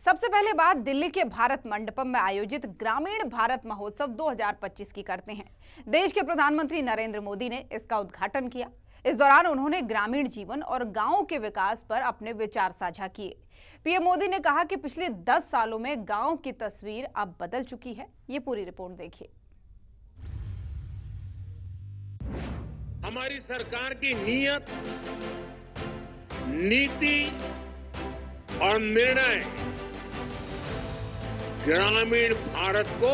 सबसे पहले बात दिल्ली के भारत मंडपम में आयोजित ग्रामीण भारत महोत्सव 2025 की करते हैं। देश के प्रधानमंत्री नरेंद्र मोदी ने इसका उद्घाटन किया। इस दौरान उन्होंने ग्रामीण जीवन और गांवों के विकास पर अपने विचार साझा किए। पीएम मोदी ने कहा कि पिछले 10 सालों में गांव की तस्वीर अब बदल चुकी है। ये पूरी रिपोर्ट देखिए। हमारी सरकार की नीयत, नीति और निर्णय ग्रामीण भारत को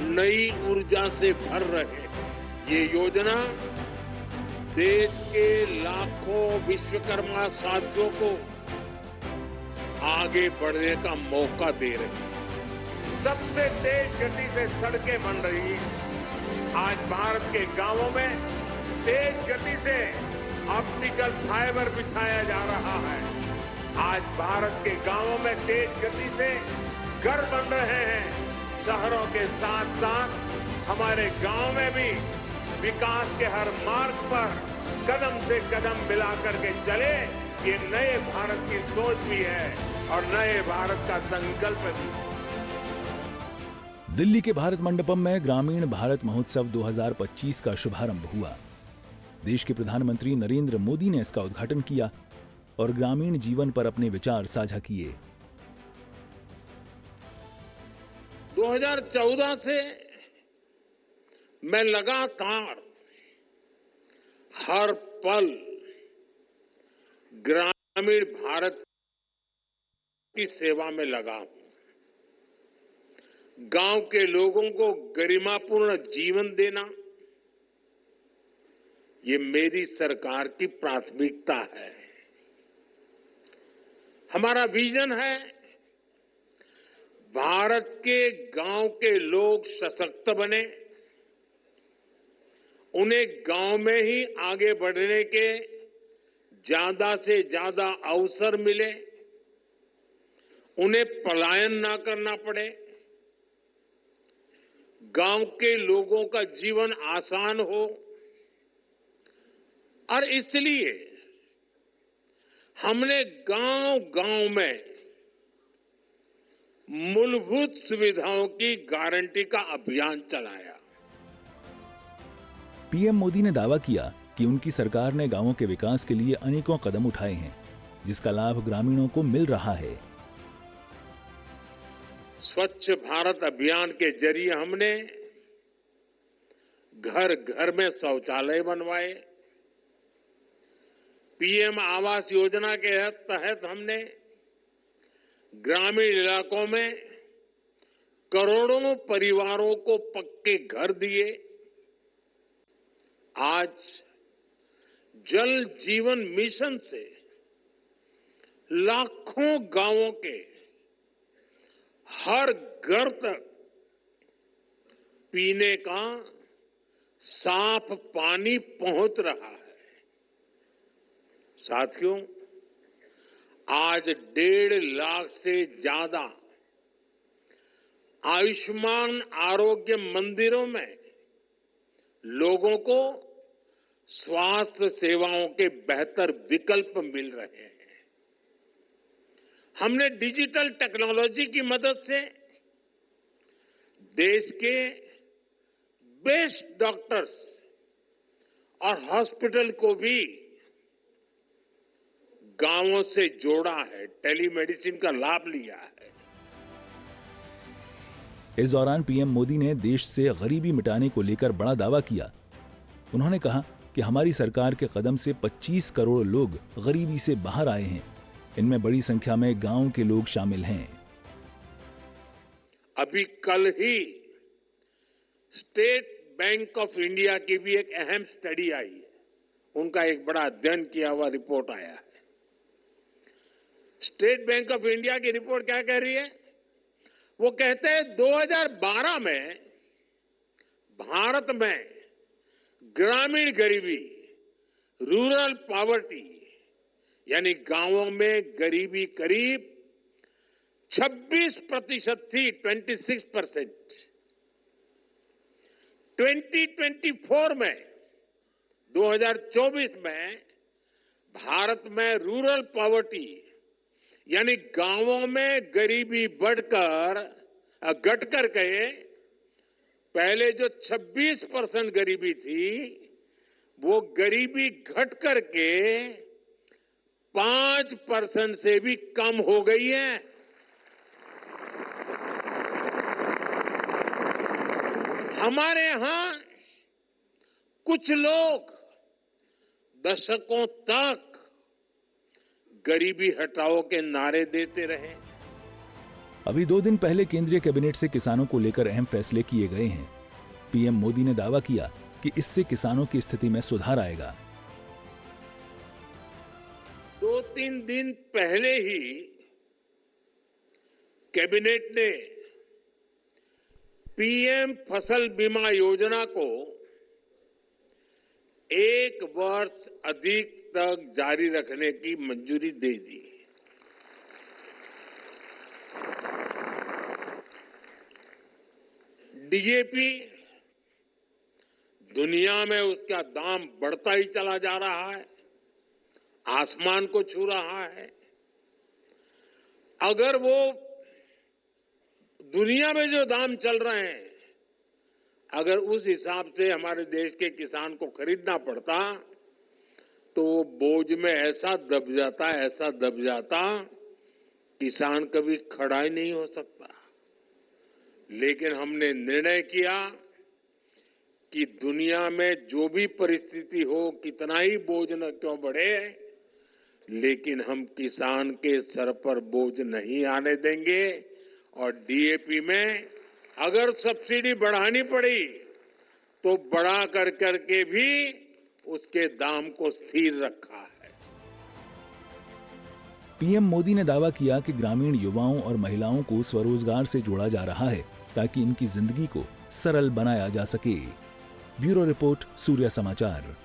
नई ऊर्जा से भर रहे हैं। ये योजना देश के लाखों विश्वकर्मा साथियों को आगे बढ़ने का मौका दे रही है। सबसे तेज गति से सड़कें बन रही हैं। आज भारत के गांवों में तेज गति से ऑप्टिकल फाइबर बिछाया जा रहा है। आज भारत के गांवों में तेज गति से घर बन रहे हैं। शहरों के साथ साथ हमारे गांव में भी विकास के हर मार्ग पर कदम से कदम मिलाकर के चले। ये नए भारत की सोच भी है और नए भारत का संकल्प भी है। दिल्ली के भारत मंडपम में ग्रामीण भारत महोत्सव 2025 का शुभारंभ हुआ। देश के प्रधानमंत्री नरेंद्र मोदी ने इसका उद्घाटन किया और ग्रामीण जीवन पर अपने विचार साझा किए। 2014 से मैं लगातार हर पल ग्रामीण भारत की सेवा में लगा हूं। गांव के लोगों को गरिमापूर्ण जीवन देना, ये मेरी सरकार की प्राथमिकता है। हमारा विजन है भारत के गांव के लोग सशक्त बने, उन्हें गांव में ही आगे बढ़ने के ज्यादा से ज्यादा अवसर मिले, उन्हें पलायन ना करना पड़े, गांव के लोगों का जीवन आसान हो। और इसलिए हमने गांव-गांव में मूलभूत सुविधाओं की गारंटी का अभियान चलाया। पीएम मोदी ने दावा किया कि उनकी सरकार ने गांवों के विकास के लिए अनेकों कदम उठाए हैं, जिसका लाभ ग्रामीणों को मिल रहा है। स्वच्छ भारत अभियान के जरिए हमने घर घर में शौचालय बनवाए। पीएम आवास योजना के तहत हमने ग्रामीण इलाकों में करोड़ों परिवारों को पक्के घर दिए। आज जल जीवन मिशन से लाखों गांवों के हर घर तक पीने का साफ पानी पहुंच रहा है। साथियों, आज 1.5 लाख से ज्यादा आयुष्मान आरोग्य मंदिरों में लोगों को स्वास्थ्य सेवाओं के बेहतर विकल्प मिल रहे हैं। हमने डिजिटल टेक्नोलॉजी की मदद से देश के बेस्ट डॉक्टर्स और हॉस्पिटल को भी गांवों से जोड़ा है, टेलीमेडिसिन का लाभ लिया है। इस दौरान पीएम मोदी ने देश से गरीबी मिटाने को लेकर बड़ा दावा किया। उन्होंने कहा कि हमारी सरकार के कदम से 25 करोड़ लोग गरीबी से बाहर आए हैं। इनमें बड़ी संख्या में गांव के लोग शामिल हैं। अभी कल ही स्टेट बैंक ऑफ इंडिया की भी एक अहम स्टडी आई है। उनका एक बड़ा अध्ययन किया हुआ रिपोर्ट आया है। स्टेट बैंक ऑफ इंडिया की रिपोर्ट क्या कह रही है? वो कहते हैं 2012 में भारत में ग्रामीण गरीबी, रूरल पॉवर्टी, यानी गांवों में गरीबी करीब 26% थी, 26%। 2024 में 2024 में भारत में रूरल पॉवर्टी यानी गांवों में गरीबी घट कर गए। पहले जो 26% गरीबी थी, वो गरीबी घट करके 5% से भी कम हो गई है। हमारे यहां कुछ लोग दशकों तक गरीबी हटाओ के नारे देते रहे। अभी 2 दिन पहले केंद्रीय कैबिनेट से किसानों को लेकर अहम फैसले किए गए हैं। पीएम मोदी ने दावा किया कि इससे किसानों की स्थिति में सुधार आएगा। 2-3 दिन पहले ही कैबिनेट ने पीएम फसल बीमा योजना को 1 वर्ष अधिक तक जारी रखने की मंजूरी दे दी। डीएपी दुनिया में उसका दाम बढ़ता ही चला जा रहा है, आसमान को छू रहा है। अगर वो दुनिया में जो दाम चल रहे हैं, अगर उस हिसाब से हमारे देश के किसान को खरीदना पड़ता तो वो बोझ में ऐसा दब जाता किसान कभी खड़ा ही नहीं हो सकता। लेकिन हमने निर्णय किया कि दुनिया में जो भी परिस्थिति हो, कितना ही बोझ न क्यों बढ़े, लेकिन हम किसान के सर पर बोझ नहीं आने देंगे। और डीएपी में अगर सब्सिडी बढ़ानी पड़ी तो बढ़ा करके भी उसके दाम को स्थिर रखा है। पीएम मोदी ने दावा किया कि ग्रामीण युवाओं और महिलाओं को स्वरोजगार से जोड़ा जा रहा है ताकि इनकी जिंदगी को सरल बनाया जा सके। ब्यूरो रिपोर्ट, सूर्य समाचार।